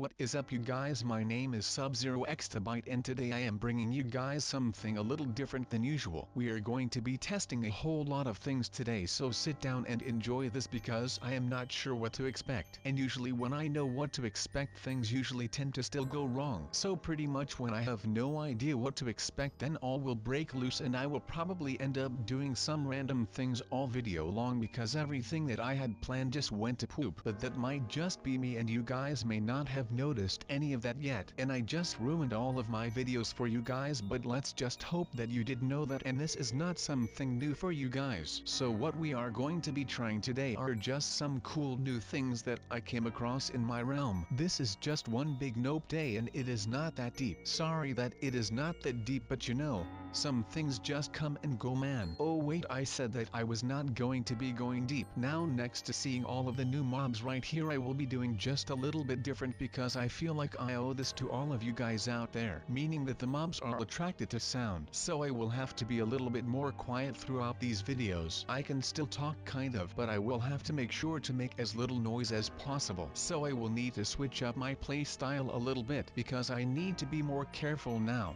What is up you guys, my name is Sub-Zero-Exabyte and today I am bringing you guys something a little different than usual. We are going to be testing a whole lot of things today, so sit down and enjoy this because I am not sure what to expect. And usually when I know what to expect, things usually tend to still go wrong. So pretty much when I have no idea what to expect, then all will break loose and I will probably end up doing some random things all video long because everything that I had planned just went to poop. But that might just be me and you guys may not have noticed any of that yet, and I just ruined all of my videos for you guys, but let's just hope that you did know that, and this is not something new for you guys. So what we are going to be trying today are just some cool new things that I came across in my realm. This is just one big nope day and it is not that deep. Sorry that it is not that deep, but you know, some things just come and go, man. Oh wait, I said that I was not going to be going deep. Now next to seeing all of the new mobs right here, I will be doing just a little bit different because I feel like I owe this to all of you guys out there, meaning that the mobs are attracted to sound, so I will have to be a little bit more quiet throughout these videos. I can still talk kind of, but I will have to make sure to make as little noise as possible, so I will need to switch up my play style a little bit because I need to be more careful now.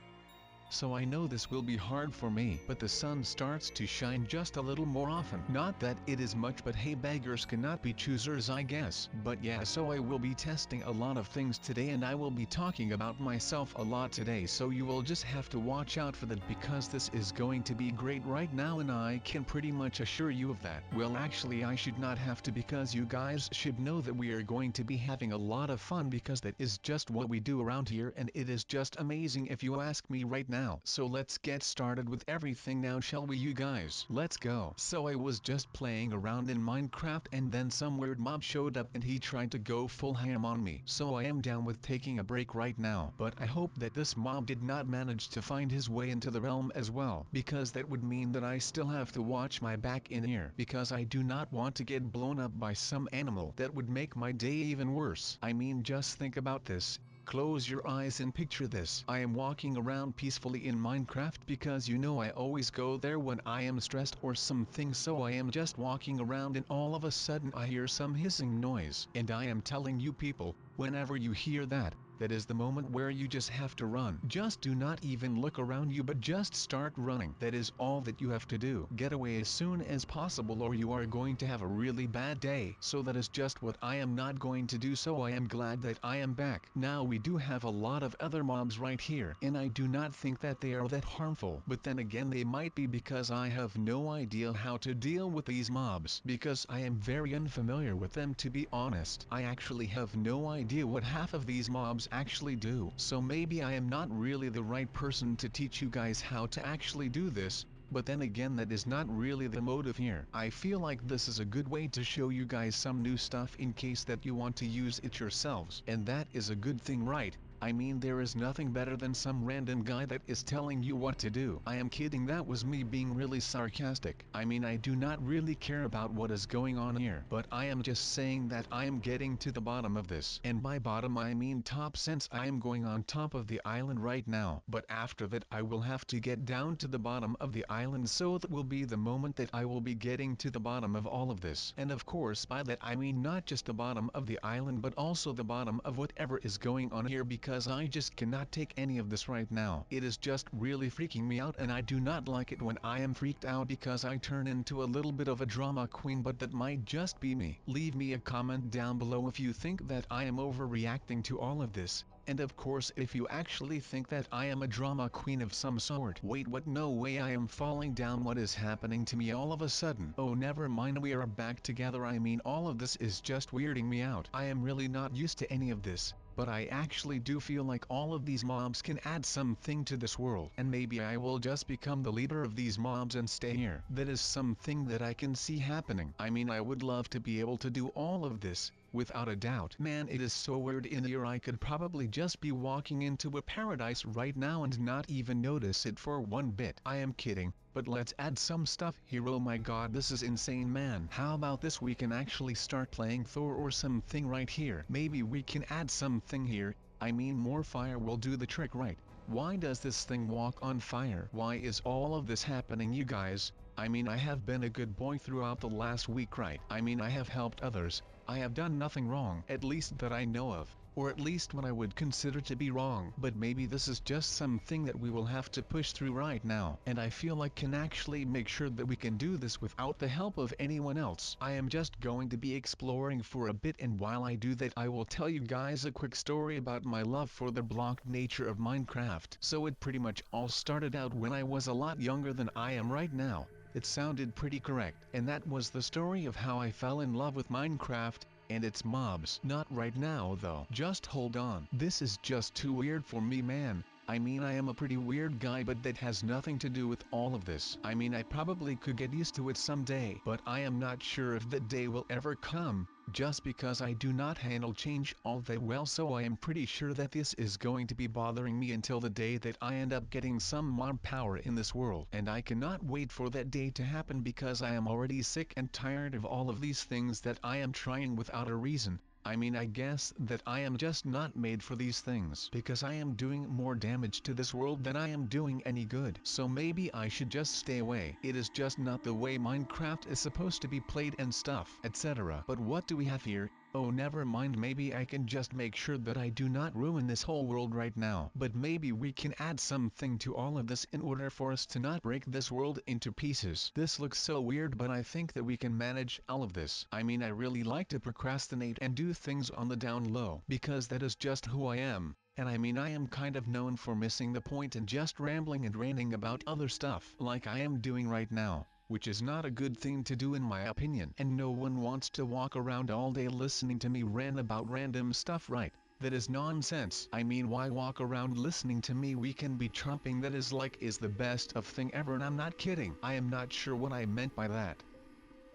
So I know this will be hard for me, but the sun starts to shine just a little more often. Not that it is much, but hey, beggars cannot be choosers, I guess. But yeah, so I will be testing a lot of things today and I will be talking about myself a lot today, so you will just have to watch out for that because this is going to be great right now and I can pretty much assure you of that. Well, actually I should not have to, because you guys should know that we are going to be having a lot of fun because that is just what we do around here and it is just amazing if you ask me right now. So let's get started with everything now, shall we you guys? Let's go. So I was just playing around in Minecraft and then some weird mob showed up and he tried to go full ham on me. So I am down with taking a break right now, but I hope that this mob did not manage to find his way into the realm as well, because that would mean that I still have to watch my back in here because I do not want to get blown up by some animal. That would make my day even worse. I mean, just think about this. Close your eyes and picture this. I am walking around peacefully in Minecraft because you know I always go there when I am stressed or something, so I am just walking around and all of a sudden I hear some hissing noise. And I am telling you people, whenever you hear that, that is the moment where you just have to run. Just do not even look around you, but just start running. That is all that you have to do. Get away as soon as possible or you are going to have a really bad day. So that is just what I am not going to do, so I am glad that I am back. Now we do have a lot of other mobs right here, and I do not think that they are that harmful. But then again, they might be because I have no idea how to deal with these mobs, because I am very unfamiliar with them, to be honest. I actually have no idea what half of these mobs actually do, so maybe I am not really the right person to teach you guys how to actually do this. But then again, that is not really the motive here. I feel like this is a good way to show you guys some new stuff in case that you want to use it yourselves, and that is a good thing, right? I mean, there is nothing better than some random guy that is telling you what to do. I am kidding, that was me being really sarcastic. I mean, I do not really care about what is going on here, but I am just saying that I am getting to the bottom of this. And by bottom I mean top, since I am going on top of the island right now. But after that I will have to get down to the bottom of the island, so that will be the moment that I will be getting to the bottom of all of this. And of course by that I mean not just the bottom of the island, but also the bottom of whatever is going on here, because I just cannot take any of this right now. It is just really freaking me out and I do not like it when I am freaked out because I turn into a little bit of a drama queen, but that might just be me. Leave me a comment down below if you think that I am overreacting to all of this. And of course if you actually think that I am a drama queen of some sort. Wait, what? No way, I am falling down. What is happening to me all of a sudden? Oh, never mind, we are back together. I mean, all of this is just weirding me out. I am really not used to any of this. But I actually do feel like all of these mobs can add something to this world, and maybe I will just become the leader of these mobs and stay here. That is something that I can see happening. I mean, I would love to be able to do all of this, without a doubt. Man, it is so weird in here. I could probably just be walking into a paradise right now and not even notice it for one bit. I am kidding, but let's add some stuff here. Oh my god, this is insane, man. How about this? We can actually start playing Thor or something right here. Maybe we can add something here. I mean, more fire will do the trick, right? Why does this thing walk on fire? Why is all of this happening, you guys? I mean, I have been a good boy throughout the last week, right? I mean, I have helped others. I have done nothing wrong, at least that I know of. or at least what I would consider to be wrong. But maybe this is just something that we will have to push through right now, and I feel like can actually make sure that we can do this without the help of anyone else. I am just going to be exploring for a bit, and while I do that I will tell you guys a quick story about my love for the block nature of Minecraft. So it pretty much all started out when I was a lot younger than I am right now. It sounded pretty correct, and that was the story of how I fell in love with Minecraft and its mobs. Not right now though. Just hold on. This is just too weird for me, man. I mean, I am a pretty weird guy, but that has nothing to do with all of this. I mean, I probably could get used to it someday, but I am not sure if that day will ever come, just because I do not handle change all that well, so I am pretty sure that this is going to be bothering me until the day that I end up getting some mob power in this world. And I cannot wait for that day to happen because I am already sick and tired of all of these things that I am trying without a reason. I mean, I guess that I am just not made for these things because I am doing more damage to this world than I am doing any good. So maybe I should just stay away. It is just not the way Minecraft is supposed to be played and stuff, etc. But what do we have here? Oh, never mind, maybe I can just make sure that I do not ruin this whole world right now. But maybe we can add something to all of this in order for us to not break this world into pieces. This looks so weird, but I think that we can manage all of this. I mean, I really like to procrastinate and do things on the down low, because that is just who I am. And I mean, I am kind of known for missing the point and just rambling and ranting about other stuff, like I am doing right now, which is not a good thing to do in my opinion. And no one wants to walk around all day listening to me rant about random stuff, right? That is nonsense. I mean, why walk around listening to me? We can be trumping that is the best of thing ever, and I'm not kidding. I am not sure what I meant by that,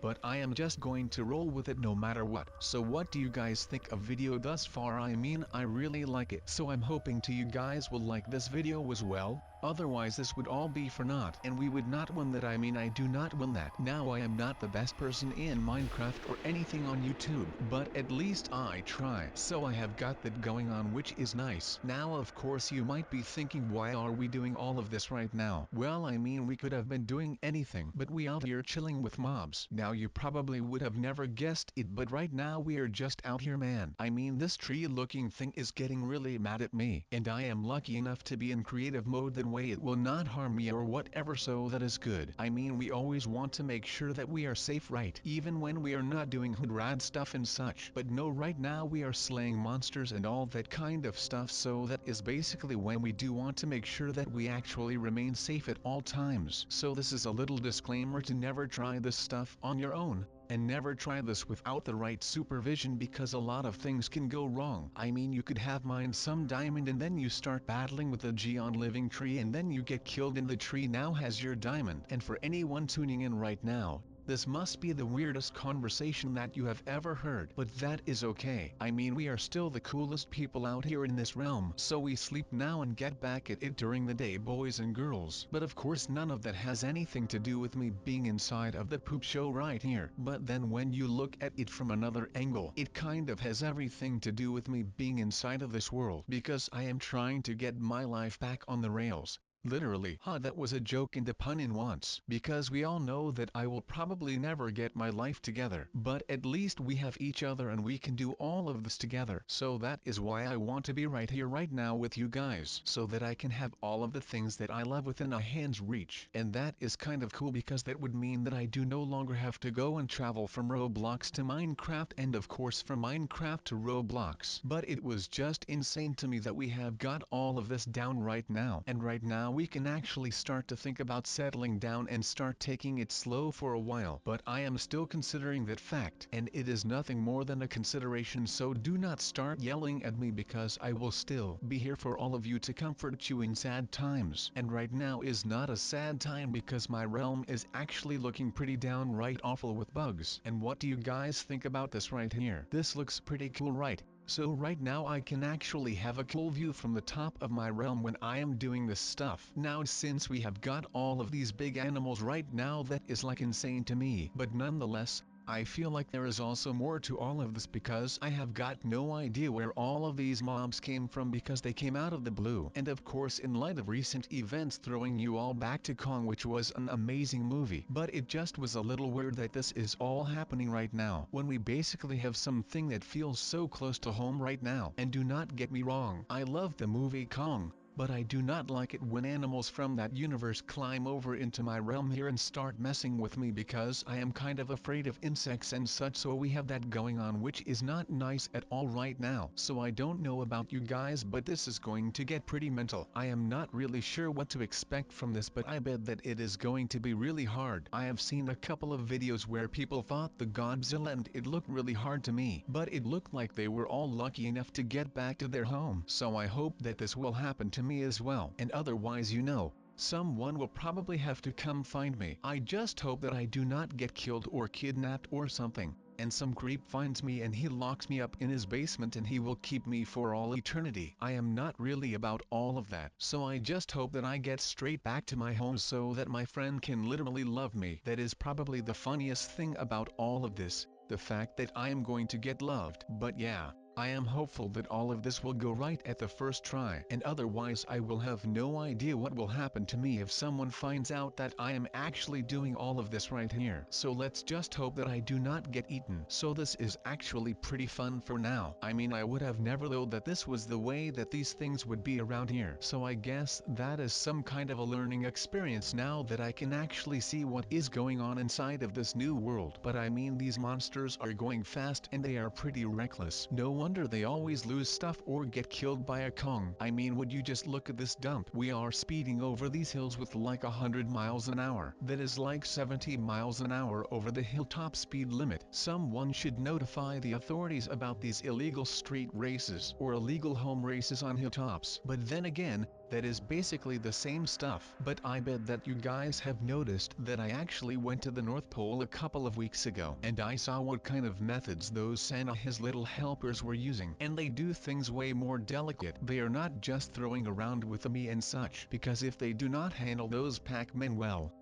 but I am just going to roll with it no matter what. So what do you guys think of video thus far? I mean, I really like it, so I'm hoping to you guys will like this video as well. Otherwise this would all be for naught, and we would not win that. I mean, I do not win that. Now, I am not the best person in Minecraft or anything on YouTube, but at least I try. So I have got that going on, which is nice. Now of course you might be thinking, why are we doing all of this right now? Well, I mean, we could have been doing anything, but we out here chilling with mobs. Now you probably would have never guessed it, but right now we are just out here, man. I mean, this tree looking thing is getting really mad at me, and I am lucky enough to be in creative mode, that way it will not harm me or whatever, so that is good. I mean, we always want to make sure that we are safe, right? Even when we are not doing hood rad stuff and such. But no, right now we are slaying monsters and all that kind of stuff, so that is basically when we do want to make sure that we actually remain safe at all times. So this is a little disclaimer to never try this stuff on your own, and never try this without the right supervision, because a lot of things can go wrong. I mean, you could have mined some diamond and then you start battling with a Geon living tree and then you get killed and the tree now has your diamond. And for anyone tuning in right now, this must be the weirdest conversation that you have ever heard, but that is okay. I mean, we are still the coolest people out here in this realm, so we sleep now and get back at it during the day, boys and girls. But of course none of that has anything to do with me being inside of the poop show right here. But then when you look at it from another angle, it kind of has everything to do with me being inside of this world, because I am trying to get my life back on the rails. Literally. That was a joke and a pun in once, because we all know that I will probably never get my life together, but at least we have each other and we can do all of this together. So that is why I want to be right here right now with you guys, so that I can have all of the things that I love within a hand's reach. And that is kind of cool, because that would mean that I do no longer have to go and travel from Roblox to Minecraft, and of course from Minecraft to Roblox. But it was just insane to me that we have got all of this down right now, and right now we can actually start to think about settling down and start taking it slow for a while. But I am still considering that fact, and it is nothing more than a consideration, so do not start yelling at me, because I will still be here for all of you to comfort you in sad times. And right now is not a sad time, because my realm is actually looking pretty downright awful with bugs. And what do you guys think about this right here? This looks pretty cool, right? So right now I can actually have a cool view from the top of my realm when I am doing this stuff. Now since we have got all of these big animals right now, that is like insane to me. But nonetheless, I feel like there is also more to all of this because I have got no idea where all of these mobs came from because they came out of the blue. And of course in light of recent events throwing you all back to Kong, which was an amazing movie. But it just was a little weird that this is all happening right now when we basically have something that feels so close to home right now. And do not get me wrong, I love the movie Kong, but I do not like it when animals from that universe climb over into my realm here and start messing with me because I am kind of afraid of insects and such, so we have that going on, which is not nice at all right now. So I don't know about you guys, but this is going to get pretty mental. I am not really sure what to expect from this, but I bet that it is going to be really hard. I have seen a couple of videos where people fought the Godzilla and it looked really hard to me, but it looked like they were all lucky enough to get back to their home. So I hope that this will happen to me as well, and otherwise, you know, someone will probably have to come find me. I just hope that I do not get killed or kidnapped or something, and some creep finds me and he locks me up in his basement and he will keep me for all eternity. I am not really about all of that, so I just hope that I get straight back to my home so that my friend can literally love me. That is probably the funniest thing about all of this, the fact that I am going to get loved. But yeah, I am hopeful that all of this will go right at the first try, and otherwise I will have no idea what will happen to me if someone finds out that I am actually doing all of this right here. So let's just hope that I do not get eaten. So this is actually pretty fun for now. I mean, I would have never thought that this was the way that these things would be around here. So I guess that is some kind of a learning experience now that I can actually see what is going on inside of this new world. But I mean, these monsters are going fast and they are pretty reckless. No wonder they always lose stuff or get killed by a Kong. I mean, would you just look at this dump? We are speeding over these hills with like 100 miles an hour. That is like 70 miles an hour over the hilltop speed limit. Someone should notify the authorities about these illegal street races or illegal home races on hilltops. But then again, that is basically the same stuff. But I bet that you guys have noticed that I actually went to the North Pole a couple of weeks ago, and I saw what kind of methods those Santa his little helpers were using, and they do things way more delicate. They are not just throwing around with me and such, because if they do not handle those Pac-Men well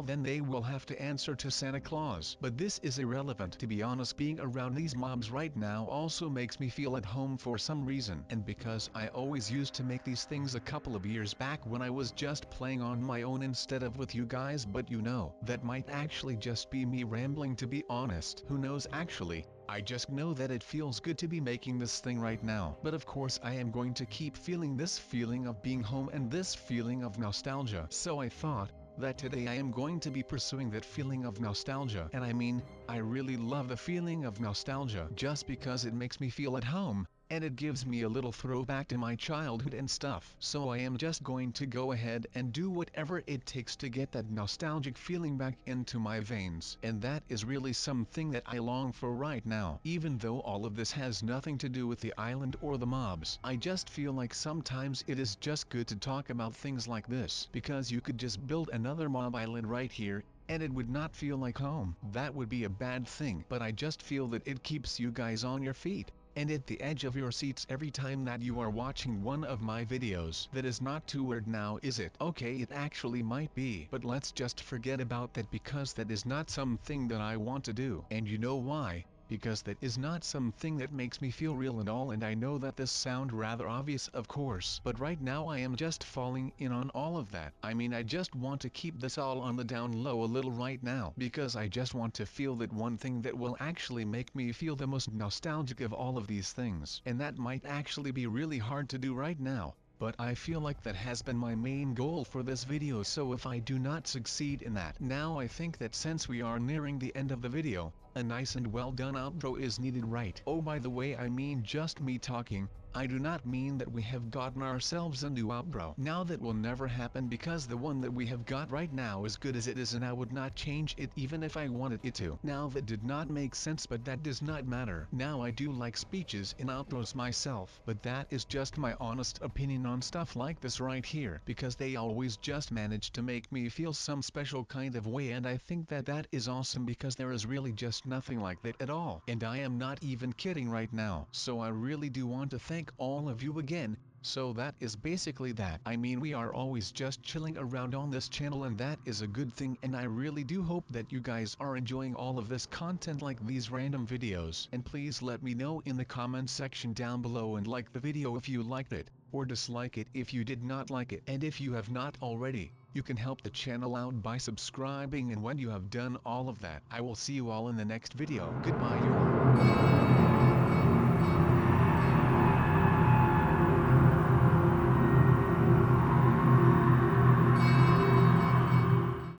then they will have to answer to Santa Claus. But this is irrelevant. To be honest, being around these mobs right now also makes me feel at home for some reason, and because I always used to make these things a couple of years back when I was just playing on my own instead of with you guys. But you know, that might actually just be me rambling, to be honest. Who knows actually? I just know that it feels good to be making this thing right now. But of course I am going to keep feeling this feeling of being home and this feeling of nostalgia. So I thought that today I am going to be pursuing that feeling of nostalgia. And I mean, I really love the feeling of nostalgia just because it makes me feel at home, and it gives me a little throwback to my childhood and stuff. So I am just going to go ahead and do whatever it takes to get that nostalgic feeling back into my veins. And that is really something that I long for right now. Even though all of this has nothing to do with the island or the mobs, I just feel like sometimes it is just good to talk about things like this, because you could just build another mob island right here, and it would not feel like home. That would be a bad thing, but I just feel that it keeps you guys on your feet and at the edge of your seats every time that you are watching one of my videos. That is not too weird now, is it? Okay, it actually might be, but let's just forget about that because that is not something that I want to do. And you know why? Because that is not something that makes me feel real at all, and I know that this sounds rather obvious, of course, but right now I am just falling in on all of that. I mean, I just want to keep this all on the down low a little right now, because I just want to feel that one thing that will actually make me feel the most nostalgic of all of these things, and that might actually be really hard to do right now. But I feel like that has been my main goal for this video, so if I do not succeed in that, now I think that since we are nearing the end of the video, a nice and well done outro is needed, right? Oh, by the way, I mean just me talking. I do not mean that we have gotten ourselves a new outro. Now that will never happen because the one that we have got right now is good as it is, and I would not change it even if I wanted it to. Now that did not make sense, but that does not matter. Now I do like speeches in outros myself, but that is just my honest opinion on stuff like this right here, because they always just manage to make me feel some special kind of way, and I think that that is awesome because there is really just nothing like that at all. And I am not even kidding right now. So I really do want to thank all of you again, So that is basically that. I mean, we are always just chilling around on this channel, and that is a good thing, and I really do hope that you guys are enjoying all of this content, like these random videos. And please let me know in the comments section down below, and like the video if you liked it, or dislike it if you did not like it. And if you have not already, you can help the channel out by subscribing, and when you have done all of that, I will see you all in the next video. Goodbye, you all.